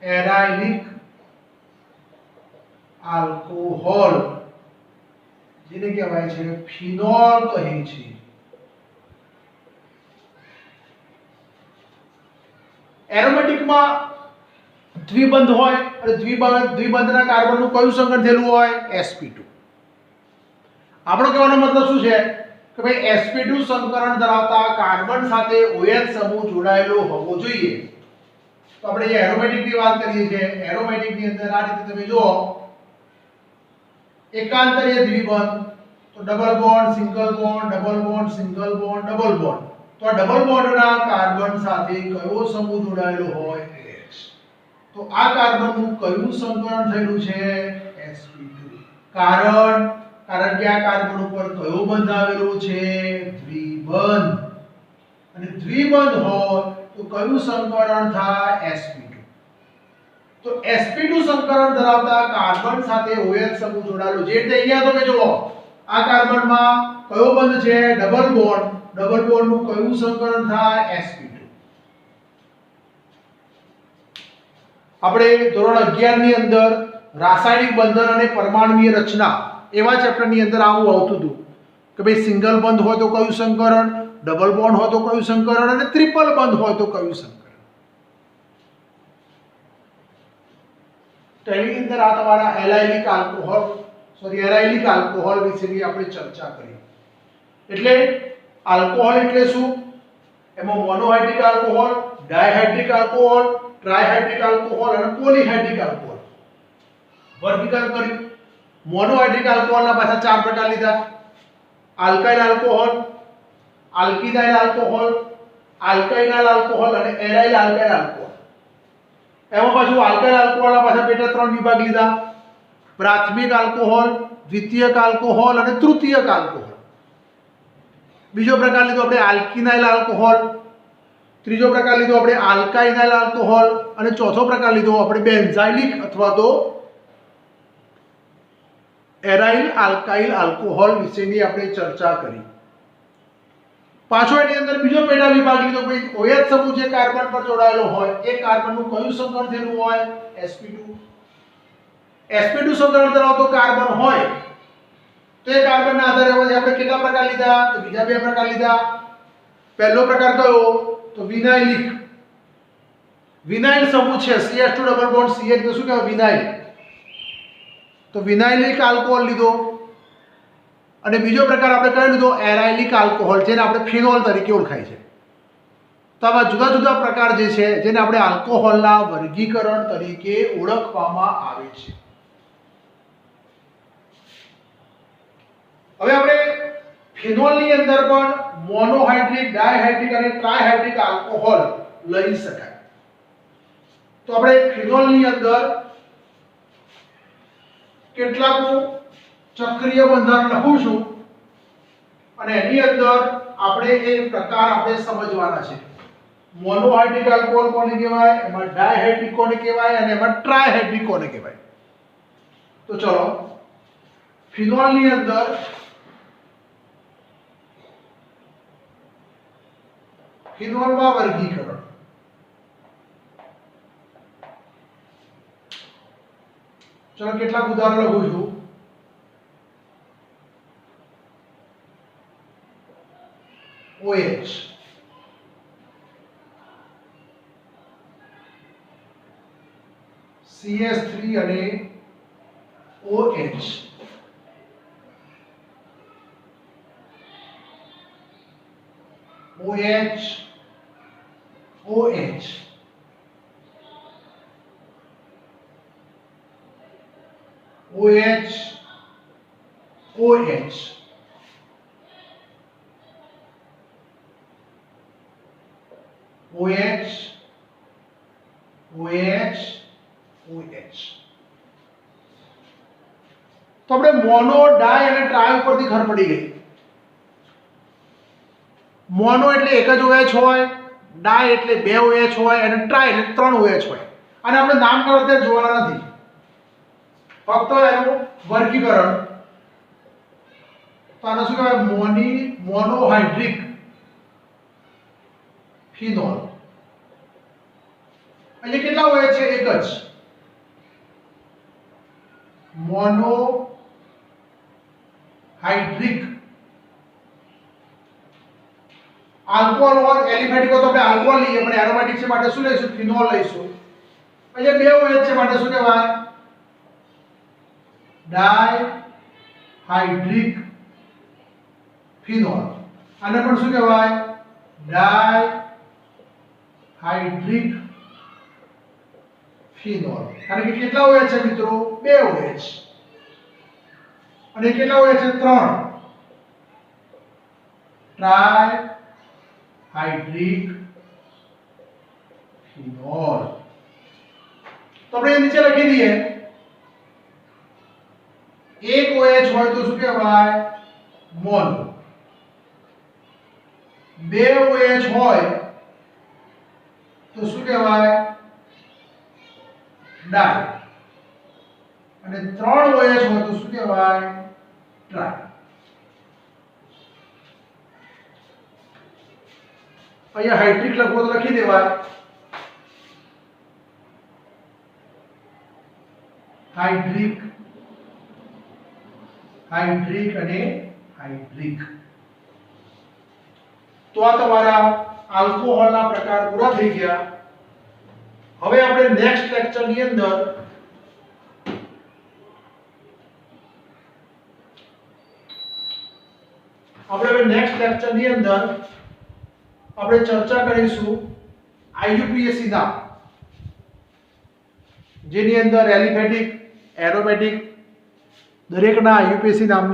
એરાઇલિક આલ્કોહોલ, જેને કહેવાય છે ફિનોલ કહે છે. એરોમેટિકમાં દ્વિબંધ હોય અને દ્વિબંધના કાર્બનનું કયું સંકર થયેલું હોય? sp2. આપણો કહેવાનો મતલબ શું છે કે ભાઈ sp2 સંકરણ ધરાવતા કાર્બન સાથે OH સમૂહ જોડાયેલો હોવો જોઈએ. તો આપણે જે એરોમેટિકની વાત કરીએ છીએ, એરોમેટિકની અંદર આ રીતે તમે જુઓ, એકાંતરીય દ્વિબંધ, તો double bond, single bond, double bond, single bond, double bond. તો આ ડબલ બોન્ડના કાર્બન સાથે કયો સમૂહ જોડાયેલો હોય? તો આ કાર્બનનું કયું સંકરણ થયેલું છે? sp2. કારણ કે આ કાર્બન ઉપર કયો બંધ આવેલો છે? દ્વિબંધ. અને દ્વિબંધ હોય તો કયું સંકરણ થાય? sp2. તો sp2 સંકરણ ધરાવતા કાર્બન સાથે OH સમૂહ જોડાયેલો છે. એટલે અહીંયા તમે જુઓ, આ કાર્બનમાં કયો બંધ છે? Double bond. ડબલ બોન્ડનું કયું સંકરણ થાય? sp2. આપણે ધોરણ 11 ની અંદર રાસાયણિક બંધન અને પરમાણુય રચના એવા ચેપ્ટરની અંદર આવું આવતું હતું કે ભાઈ સિંગલ બંધ હોય તો કયું સંકરણ, ડબલ બોન્ડ હોય તો કયું સંકરણ અને ટ્રિપલ બંધ હોય તો કયું સંકરણ. તો એની અંદર આ તમારા એરાઇલિક આલ્કોહોલ વિશેની આપણે ચર્ચા કરી. એટલે આલ્કોહોલ એટલે શું? એમાં મોનોહાઇડ્રિક આલ્કોહોલ, ડાયહાઇડ્રિક આલ્કોહોલ, ટ્રાયહાઇડ્રિક આલ્કોહોલ અને પોલીહાઇડ્રિક આલ્કોહોલ વર્ગીકરણ કર્યું. મોનોહાઇડ્રિક આલ્કોહોલના પાછા 4 પ્રકાર લીધા: આલ્કાઇલ આલ્કોહોલ, આલ્કિનાઇલ આલ્કોહોલ, આલ્કાઇનાઇલ આલ્કોહોલ અને એરાઇલ આલ્કાઇલ આલ્કોહોલ. એમાં પાછું આલ્કાઇલ આલ્કોહોલના પાછા પેટા 3 વિભાગ લીધા: પ્રાથમિક આલ્કોહોલ, દ્વિતીયક આલ્કોહોલ અને તૃતીયક આલ્કોહોલ. બીજો પ્રકાર લીધો આપણે આલ્કિનાઇલ આલ્કોહોલ, ત્રીજો પ્રકાર લીધો આપણે આલ્કાઇનાઇલ આલ્કોહોલ અને ચોથો પ્રકાર લીધો આપણે બેન્ઝાઇલિક અથવા તો એરાઇલ આલ્કાઇલ આલ્કોહોલ વિશેની આપણે ચર્ચા કરી. પાછો એની અંદર બીજો પેટા વિભાગ લીધો કે OH સમૂહ જે કાર્બન પર જોડાયેલો હોય એ કાર્બનનું કયું સંકરણ થયેલું હોય? sp2. sp2 સંકરણ ધરાવતો કાર્બન હોય તે કાર્બનના આધારે પછી આપણે કેટલા પ્રકાર લીધા? તો બીજા 2 પ્રકાર લીધા. પહેલો પ્રકાર કયો? તો વિનાઇલિક. વિનાઇલ સમૂહ છે CH2 ડબલ બોન્ડ CH તો શું કહેવાય? વિનાઇલ. તો વિનાઇલિક આલ્કોહોલ લીધો. અને બીજો પ્રકાર આપણે કયો લીધો? એરાઇલિક આલ્કોહોલ, જેને આપણે ફિનોલ તરીકે ઓળખાય છે. તો આવા જુદા જુદા પ્રકાર જે છે જેને આપણે આલ્કોહોલના વર્ગીકરણ તરીકે ઓળખવામાં આવે છે. હવે આપણે ફિનોલની અંદર પણ મોનોહાઇડ્રિક, ડાયહાઇડ્રિક અને ટ્રાયહાઇડ્રિક આલ્કોહોલ લઈ શકાય. તો આપણે ફિનોલની અંદર કેટલાક ચક્રીય બંધારણ લખું છું અને એની અંદર આપણે એ પ્રકાર આપણે સમજવાના છે. મોનોહાઇડ્રિક આલ્કોહોલ કોને કહેવાય, એમાં ડાયહાઇડ્રિક કોને કહેવાય અને એમાં ટ્રાયહાઇડ્રિક કોને કહેવાય. તો ચલો ફિનોલની અંદર ફિનોલમાં વર્ગીકરણ. ચલો કેટલાક ઉદાહરણ લખું છું. OH, CH3 અને OH, OH, OH, OH, OH, OH, OH, OH. તો આપણે મોનો, ડાય અને ટ્રાય ઉપરથી ખબર પડી ગઈ. મોનો એટલે એક જ OH હોય, ડાય એટલે 2 OH હોય અને ટ્રાય એટલે 3 OH હોય. અને આપણે નામકરણ અત્યારે જોવાના નથી, ફક્ત એનું વર્ગીકરણ. તો આને શું કહેવાય? Monohydric phenol. અહીંયા કેટલા OH છે? એક જ. મોનોહાઇડ્રિક આલ્કોહોલ હોય, એલિફેટિક હોય તો આપણે આલ્કોહોલ લઈએ, પણ એરોમેટિક છે માટે શું લઈશું? ફિનોલ લઈશું. અહીંયા 2 OH છે માટે શું કહેવાય? ડાયહાઇડ્રિક ફિનોલ. આને પણ શું કહેવાય? ડાયહાઇડ્રિક ફિનોલ. કારણ કે કેટલા OH છે મિત્રો? 2 OH. અને કેટલા OH છે? 3. ટ્રાયહાઇડ્રિક ફિનોલ. તો આપણે નીચે લખી દઈએ. એક OH હોય તો શું કહેવાય? મોનો. 2 OH હોય તો શું કહેવાય? ડાય. અને 3 OH હોય તો શું કહેવાય? ટ્રાય. અહીંયા હાઇડ્રિક લખવો તો લખી દેવાય. હાઇડ્રિક, હાઇડ્રિક અને હાઇડ્રિક. તો આ તમારા આલ્કોહોલના પ્રકાર પૂરા થઈ ગયા. હવે આપણે નેક્સ્ટ લેક્ચરની અંદર આપણે ચર્ચા કરીશું IUPAC ના, જેની અંદર એલિફેટિક, એરોમેટિક દરેકના IUPAC નામની